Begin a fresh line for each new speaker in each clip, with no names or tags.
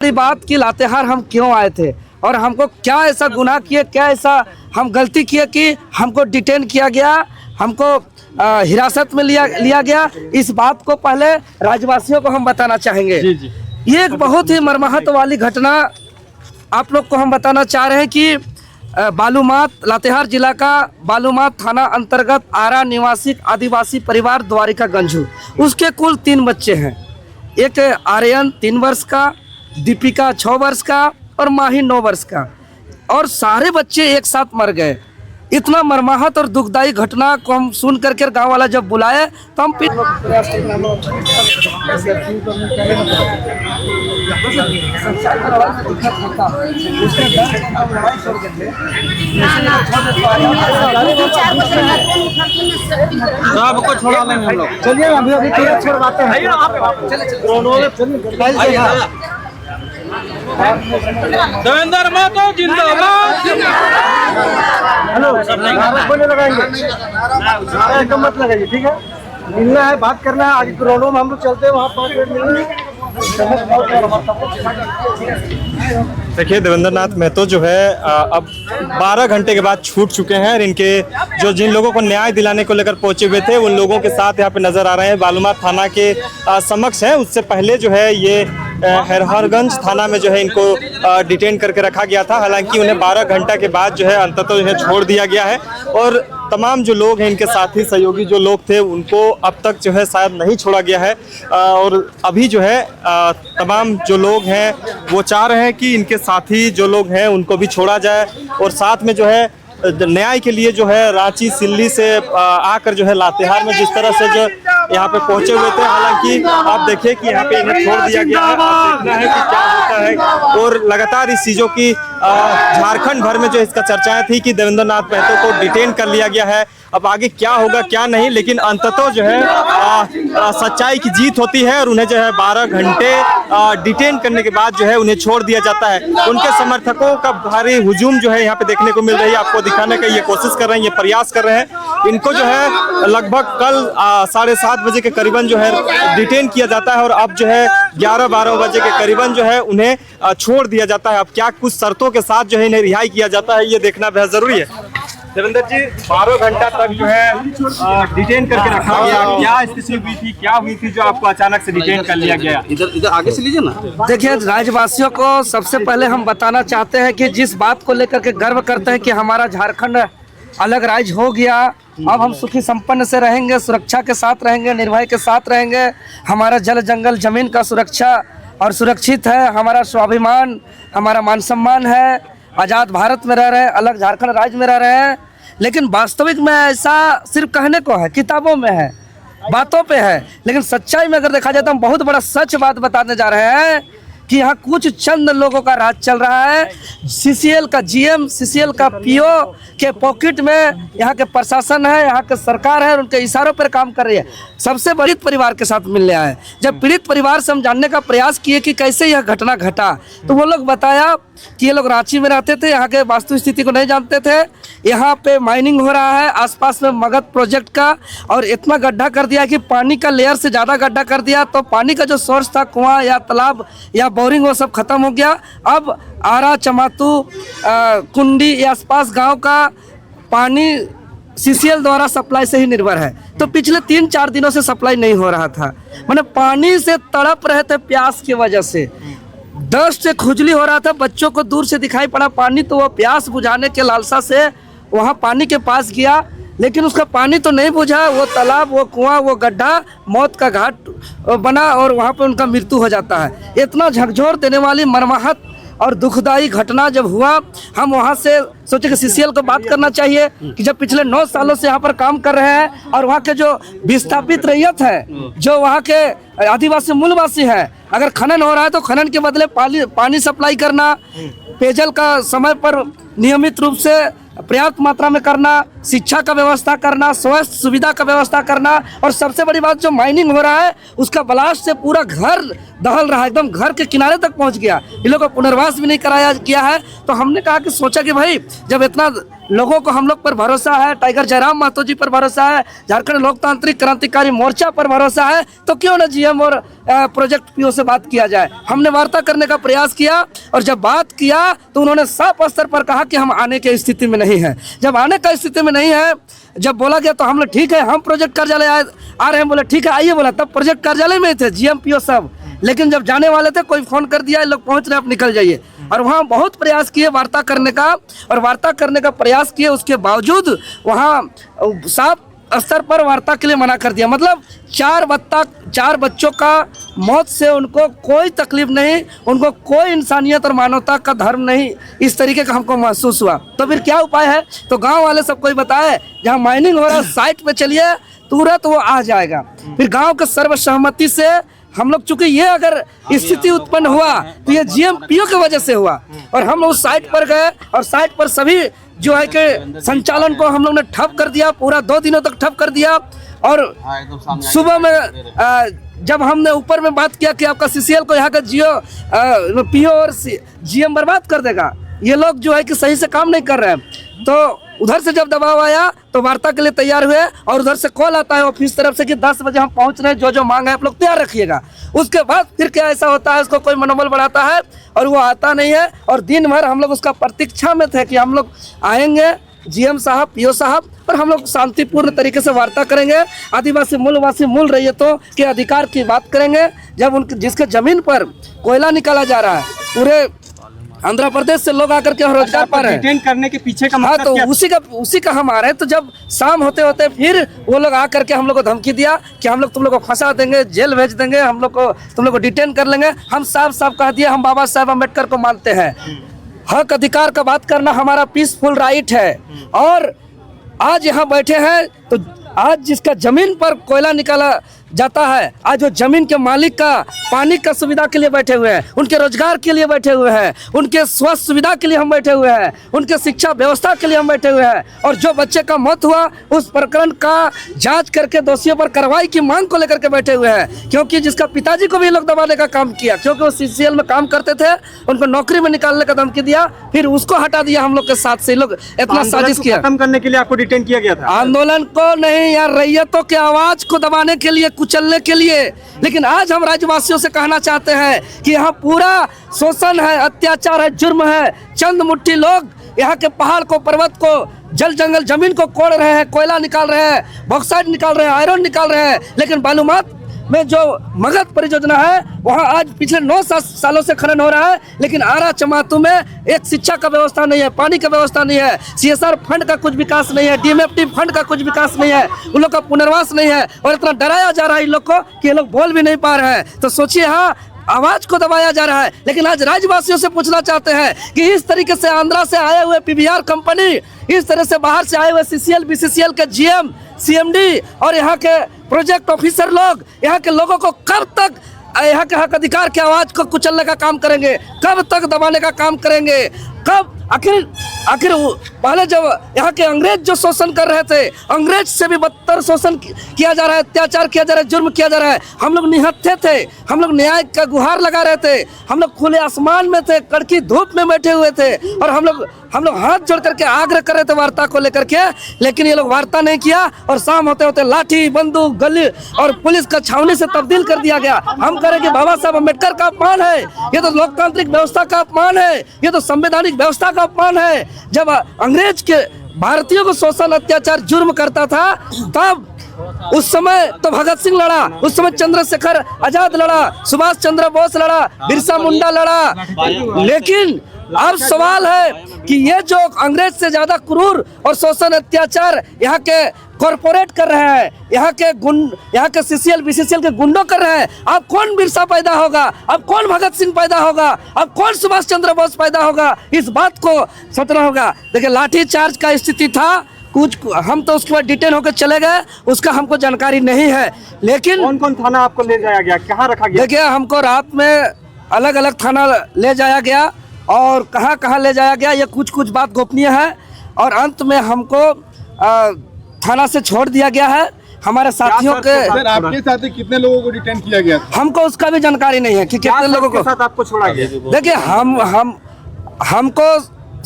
बात की लातेहार हम क्यों आए थे और हमको क्या ऐसा गुनाह किए, क्या ऐसा हम गलती किए कि हमको डिटेन किया गया, हमको हिरासत में लिया गया। इस बात को पहले राज्यवासियों को हम बताना चाहेंगे। ये एक बहुत ही मर्माहत वाली घटना आप लोग को हम बताना चाह रहे हैं कि बालूमाथ लातेहार जिला का बालूमाथ थाना अंतर्गत आरा निवासी आदिवासी परिवार द्वारिका गंजू, उसके कुल 3 बच्चे हैं। एक आर्यन 3 वर्ष का, दीपिका 6 वर्ष का और माही 9 वर्ष का, और सारे बच्चे एक साथ मर गए। इतना मर्माहत और दुखदायी घटना को हम सुन करके गांव वाला जब बुलाए तो हम
सबको छोड़ा लेंगे हम लोग।
चलिए अभी छोड़वाते हैं।
देवेंद्र महतो जिंदाबाद।
हेलो, नारा कोई नहीं लगाएंगे, नारा एकदम मत लगाइए, ठीक है। मिलना है, बात करना है। आज ग्राउंड में हम लोग चलते हैं, वहाँ 5 मिनट मिलेंगे।
देखिए, देवेंद्र नाथ महतो जो है अब 12 घंटे के बाद छूट चुके हैं और इनके जिन लोगों को न्याय दिलाने को लेकर पहुंचे हुए थे उन लोगों के साथ यहाँ पे नजर आ रहे हैं। बालूमाथ थाना के समक्ष है। उससे पहले जो है ये हैरहरगंज थाना में जो है इनको डिटेन करके रखा गया था। हालांकि उन्हें 12 घंटा के बाद जो है अंततः इन्हें छोड़ दिया गया है और तमाम जो लोग हैं, इनके साथी सहयोगी जो लोग थे, उनको अब तक जो है शायद नहीं छोड़ा गया है। और अभी जो है तमाम जो लोग हैं वो चाह रहे हैं कि इनके साथी जो लोग हैं उनको भी छोड़ा जाए और साथ में जो है न्याय के लिए जो है रांची सिल्ली से आकर जो है लातेहार में जिस तरह से जो यहाँ पे पहुंचे हुए थे। हालांकि आप देखिए कि यहाँ पे इन्हें छोड़ दिया गया है। अब देखना है कि क्या होता है। और लगातार इस चीज़ों की झारखंड भर में जो इसका चर्चाएं थी कि देवेंद्र नाथ महतो को डिटेन कर लिया गया है। अब आगे क्या होगा क्या नहीं, लेकिन अंततः जो है सच्चाई की जीत होती है और उन्हें जो है 12 घंटे डिटेन करने के बाद जो है उन्हें छोड़ दिया जाता है। उनके समर्थकों का भारी हुजूम जो है यहाँ पे देखने को मिल रही है। आपको दिखाने का ये कोशिश कर रहे हैं, ये प्रयास कर रहे हैं। इनको जो है लगभग कल 7:30 बजे के करीबन जो है डिटेन किया जाता है और अब जो है 11-12 बजे के करीबन जो है उन्हें छोड़ दिया जाता है। अब क्या कुछ शर्तों के साथ जो है इन्हें रिहाई किया जाता है, ये देखना बेहद जरूरी है। देवेंद्र जी, 12 घंटा तक जो है डिटेन करके रखा गया, क्या स्थिति हुई थी, क्या हुई थी जो आपको अचानक से डिटेन कर लिया गया?
इधर आगे से लीजिए ना।
देखिए, राज्यवासियों को सबसे पहले हम बताना चाहते हैं कि जिस बात को लेकर के गर्व करते हैं कि हमारा झारखंड अलग राज्य हो गया, अब हम सुखी संपन्न से रहेंगे, सुरक्षा के साथ रहेंगे, निर्भय के साथ रहेंगे। हमारा जल जंगल जमीन का सुरक्षा और सुरक्षित है, हमारा स्वाभिमान, हमारा मान सम्मान है। आज़ाद भारत में रह रहे हैं, अलग झारखंड राज्य में रह रहे हैं। लेकिन वास्तविक में ऐसा सिर्फ कहने को है, किताबों में है, बातों पे है, लेकिन सच्चाई में अगर देखा जाए तो हम बहुत बड़ा सच बात बताने जा रहे हैं कि यहाँ कुछ चंद लोगों का राज चल रहा है। CCL का GM, CCL का PO के पॉकेट में यहाँ के प्रशासन है, यहाँ के सरकार है, उनके इशारों पर काम कर रही है। सबसे बड़ी परिवार के साथ मिलने आए। जब पीड़ित परिवार से हम जानने का प्रयास किए कि कैसे यह घटना घटा, तो वो लोग बताया कि ये लोग रांची में रहते थे, यहाँ के वास्तु स्थिति को नहीं जानते थे। यहाँ पे माइनिंग हो रहा है आसपास में मगध प्रोजेक्ट का, और इतना गड्ढा कर दिया कि पानी का लेयर से ज़्यादा गड्ढा कर दिया, तो पानी का जो सोर्स था, कुआं या तालाब या बोरिंग, वो सब खत्म हो गया। अब आरा, चमातू, कुंडी या आसपास गाँव का पानी CCL द्वारा सप्लाई से ही निर्भर है। तो पिछले 3-4 दिनों से सप्लाई नहीं हो रहा था। मैंने पानी से तड़प रहे थे प्यास की वजह से, दस्त से खुजली हो रहा था। बच्चों को दूर से दिखाई पड़ा पानी, तो वो प्यास बुझाने के लालसा से वहाँ पानी के पास गया, लेकिन उसका पानी तो नहीं बुझा। वो तालाब, वो कुआं, वो गड्ढा मौत का घाट बना और वहाँ पे उनका मृत्यु हो जाता है। इतना झकझोर देने वाली मर्माहत और दुखदाई घटना जब हुआ, हम वहाँ से सोचे कि CCL को बात करना चाहिए कि जब पिछले 9 सालों से यहाँ पर काम कर रहे हैं और वहाँ के जो विस्थापित रैयत है, जो वहाँ के आदिवासी मूलवासी हैं, अगर खनन हो रहा है तो खनन के बदले पानी सप्लाई करना, पेयजल का समय पर नियमित रूप से पर्याप्त मात्रा में करना, शिक्षा का व्यवस्था करना, स्वास्थ्य सुविधा का व्यवस्था करना, और सबसे बड़ी बात जो माइनिंग हो रहा है उसका ब्लास्ट से पूरा घर दहल रहा है, एकदम घर के किनारे तक पहुंच गया। इन लोगों को पुनर्वास भी नहीं कराया गया है। तो हमने कहा कि सोचा कि भाई जब इतना लोगों को हम लोग पर भरोसा है, टाइगर जयराम महतो जी पर भरोसा है, झारखंड लोकतांत्रिक क्रांतिकारी मोर्चा पर भरोसा है, तो क्यों ना जीएम और प्रोजेक्ट पीओ से बात किया जाए। हमने वार्ता करने का प्रयास किया और जब बात किया तो उन्होंने साफ स्तर पर कहा कि हम आने की स्थिति में नहीं है। जब आने का स्थिति में नहीं है, जब बोला गया तो हम लोग ठीक है, हम प्रोजेक्ट कार्यालय आ रहे हैं, बोले ठीक है आइए, बोला तब प्रोजेक्ट कार्यालय में थे जीएम पीओ सब। लेकिन जब जाने वाले थे कोई फोन कर दिया, लोग पहुंच रहे हैं, आप निकल जाइए। और वहाँ बहुत प्रयास किए वार्ता करने का, और वार्ता करने का प्रयास किए, उसके बावजूद वहाँ साफ स्तर पर वार्ता के लिए मना कर दिया। मतलब 4 बच्चों का मौत से उनको कोई तकलीफ नहीं, उनको कोई इंसानियत और मानवता का धर्म नहीं, इस तरीके का हमको महसूस हुआ। तो फिर क्या उपाय है? तो गांव वाले सबको ही बताए जहाँ माइनिंग हो रहा है साइट पे चलिए, तुरंत वो आ जाएगा। फिर गांव के सर्वसहमति से हम लोग, चूंकि ये अगर स्थिति उत्पन्न हुआ तो ये जीएम पीओ की वजह से हुआ, और हम लोग साइट पर गए और साइट पर सभी जो है कि संचालन को हम लोग ने ठप कर दिया, पूरा 2 दिनों तक ठप कर दिया। और सुबह में जब हमने ऊपर में बात किया कि आपका सीसीएल को यहाँ का पीओ और जीएम बर्बाद कर देगा, ये लोग जो है कि सही से काम नहीं कर रहे हैं, तो उधर से जब दबाव आया तो वार्ता के लिए तैयार हुए, और उधर से कॉल आता है ऑफिस तरफ से कि 10 बजे हम पहुंच रहे हैं, जो मांग है आप लोग तैयार रखिएगा। उसके बाद फिर क्या ऐसा होता है, उसको कोई मनोबल बढ़ाता है और वो आता नहीं है। और दिन भर हम लोग उसका प्रतीक्षा में थे कि हम लोग आएंगे, जीएम साहब, पीओ साहब, और हम लोग शांतिपूर्ण तरीके से वार्ता करेंगे, आदिवासी मूलवासी मूल रैयतों के अधिकार की बात करेंगे। जब उनके जिसके जमीन पर कोयला निकाला जा रहा है, पूरे आंध्र प्रदेश से लोग आकर के रोजगार पा रहे हैं।
डिटेन करने के पीछे का
हाँ,
मतलब
तो
क्या?
उसी का हम आ रहे हैं। तो जब शाम होते होते फिर वो लोग आकर के हम लोग को धमकी दिया कि हम लोग तुम लोग को फंसा देंगे, जेल भेज देंगे, हम लोग को तुम लोग को डिटेन कर लेंगे। हम साफ साफ कह दिए, हम बाबा साहब अम्बेडकर को मानते हैं, हक अधिकार का बात करना हमारा पीसफुल राइट है। और आज यहाँ बैठे हैं तो आज जिसका जमीन पर कोयला निकाला जाता है, आज वो जमीन के मालिक का पानी का सुविधा के लिए बैठे हुए हैं, उनके रोजगार के लिए बैठे हुए हैं, उनके स्वास्थ्य सुविधा के लिए हम बैठे हुए हैं, उनके शिक्षा व्यवस्था के लिए हम बैठे हुए हैं। और जो बच्चे का मौत हुआ उस प्रकरण का जांच करके दोषियों पर कार्रवाई की मांग को लेकर के बैठे हुए हैं, क्योंकि जिसका पिताजी को भी लोग दबाने का काम किया, क्योंकि वो सीसीएल में काम करते थे, उनको नौकरी में निकालने का धमकी दिया, फिर उसको हटा दिया हम लोग के साथ से। लोग इतना साजिश किया,
खत्म करने के लिए आपको डिटेन किया गया था?
आंदोलन को नहीं यार, रैयतों के आवाज को दबाने के लिए, कुचलने के लिए। लेकिन आज हम राज्यवासियों से कहना चाहते हैं कि यहाँ पूरा शोषण है, अत्याचार है, जुर्म है। चंद मुट्ठी लोग यहाँ के पहाड़ को, पर्वत को, जल जंगल जमीन को कोड़ रहे हैं, कोयला निकाल रहे हैं, बॉक्साइट निकाल रहे हैं, आयरन निकाल रहे हैं। लेकिन बालूमाथ में जो मगध परियोजना है वहाँ आज पिछले 9 सालों से खनन हो रहा है, लेकिन आरा चमातू में एक शिक्षा का व्यवस्था नहीं है, पानी का व्यवस्था नहीं है, सीएसआर फंड का कुछ विकास नहीं है, डीएमएफटी फंड का कुछ विकास नहीं है, उन लोग का पुनर्वास नहीं है। और इतना डराया जा रहा है इन लोग को कि ये लोग बोल भी नहीं पा रहे हैं। तो सोचिए, हाँ, आवाज को दबाया जा रहा है। लेकिन आज राज्यवासियों से पूछना चाहते हैं कि इस तरीके से आंध्रा से आए हुए पीवीआर कंपनी, इस तरह से बाहर से आए हुए सीसीएल बीसीसीएल के जीएम, सीएमडी और यहाँ के प्रोजेक्ट ऑफिसर लोग यहाँ के लोगों को कब तक यहाँ के हक अधिकार की आवाज को कुचलने का काम करेंगे, कब तक दबाने का काम करेंगे, कब आखिर पहले जब यहाँ के अंग्रेज जो शोषण कर रहे थे, अंग्रेज से भी बदतर शोषण किया जा रहा है, अत्याचार किया जा रहा है, जुर्म किया जा रहा है। हम लोग निहत्थे थे, हम लोग न्याय का गुहार लगा रहे थे, हम लोग खुले आसमान में थे, कड़की धूप में बैठे हुए थे, और हम लोग हाथ जोड़ करके आग्रह कर रहे थे वार्ता को लेकर के। लेकिन ये लोग वार्ता नहीं किया, और शाम होते होते लाठी, बंदूक, गली और पुलिस का छावनी से तब्दील कर दिया गया। हम कह रहे कि बाबा साहब अम्बेडकर का अपमान है, ये तो लोकतांत्रिक व्यवस्था का अपमान है, ये तो संवैधानिक व्यवस्था का अपमान है। जब अंग्रेज के भारतीयों को शोषण, अत्याचार, जुर्म करता था, तब उस समय तो भगत सिंह लड़ा, उस समय चंद्रशेखर आजाद लड़ा, सुभाष चंद्र बोस लड़ा, बिरसा मुंडा लड़ा। लेकिन अब सवाल है कि ये जो अंग्रेज से ज्यादा क्रूर और शोषण, अत्याचार यहाँ के कॉर्पोरेट कर रहे हैं, यहाँ के सीसीएल बीसीसीएल के गुंडों कर रहे हैं, अब कौन बिरसा पैदा होगा, अब कौन भगत सिंह पैदा होगा, अब कौन सुभाष चंद्र बोस पैदा होगा? इस बात को सोचना होगा। देखिए, लाठी चार्ज का स्थिति था कुछ, हम तो उसके बाद डिटेन होकर चले गए, उसका हमको जानकारी नहीं है। लेकिन
कौन कौन थाना आपको ले जाया गया, कहाँ रखा गया?
देखिए, हमको रात में अलग अलग थाना ले जाया गया, और कहाँ कहाँ ले जाया गया ये कुछ बात गोपनीय है। और अंत में हमको थाना से छोड़ दिया गया है। हमारे साथियों के
सर, आपके साथ कितने लोगों को डिटेन किया गया?
हमको उसका भी जानकारी नहीं है कि कितने लोगों को
साथ आपको छोड़ा गया।
देखिए, हमको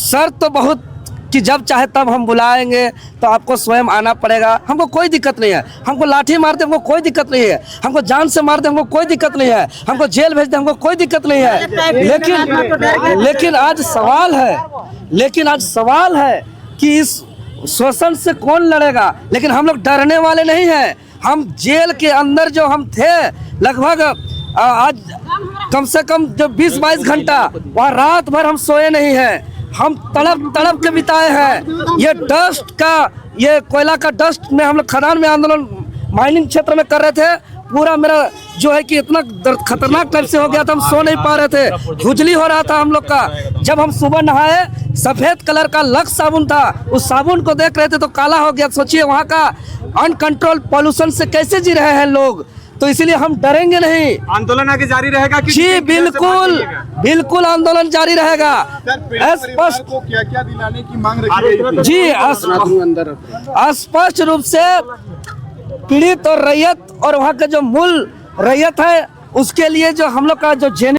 शर्त तो बहुत कि जब चाहे तब हम बुलाएंगे, तो आपको स्वयं आना पड़ेगा। हमको कोई दिक्कत नहीं है, हमको लाठी मारते हमको कोई दिक्कत नहीं है, हमको जान से मारते हमको कोई दिक्कत नहीं है, हमको जेल भेजते हमको कोई दिक्कत नहीं है। लेकिन आज सवाल है कि इस शोषण से कौन लड़ेगा। लेकिन हम लोग डरने वाले नहीं हैं। हम जेल के अंदर जो हम थे लगभग आज कम से कम जो 20-22 घंटा वहाँ रात भर हम सोए नहीं हैं। हम तड़प के बिताए हैं। ये डस्ट का, ये कोयला का डस्ट में हम लोग खदान में आंदोलन माइनिंग क्षेत्र में कर रहे थे। पूरा मेरा जो है कि इतना खतरनाक टाइप से हो गया था, हम सो नहीं पा रहे थे, खुजली हो रहा था हम लोग का। जब हम सुबह नहाए, सफेद कलर का लक्स साबुन था, उस साबुन को देख रहे थे तो काला हो गया। सोचिए वहाँ का अनकंट्रोल पॉल्यूशन से कैसे जी रहे हैं लोग। तो इसीलिए हम डरेंगे नहीं।
आंदोलन आगे जारी रहेगा कि
जी बिल्कुल आंदोलन जारी रहेगा। स्पष्ट
को क्या क्या दिलाने की मांग रखी है?
जी स्पष्ट रूप से पीड़ित और रैयत और वहाँ का जो मूल रैयत है उसके लिए जो हम लोग का जो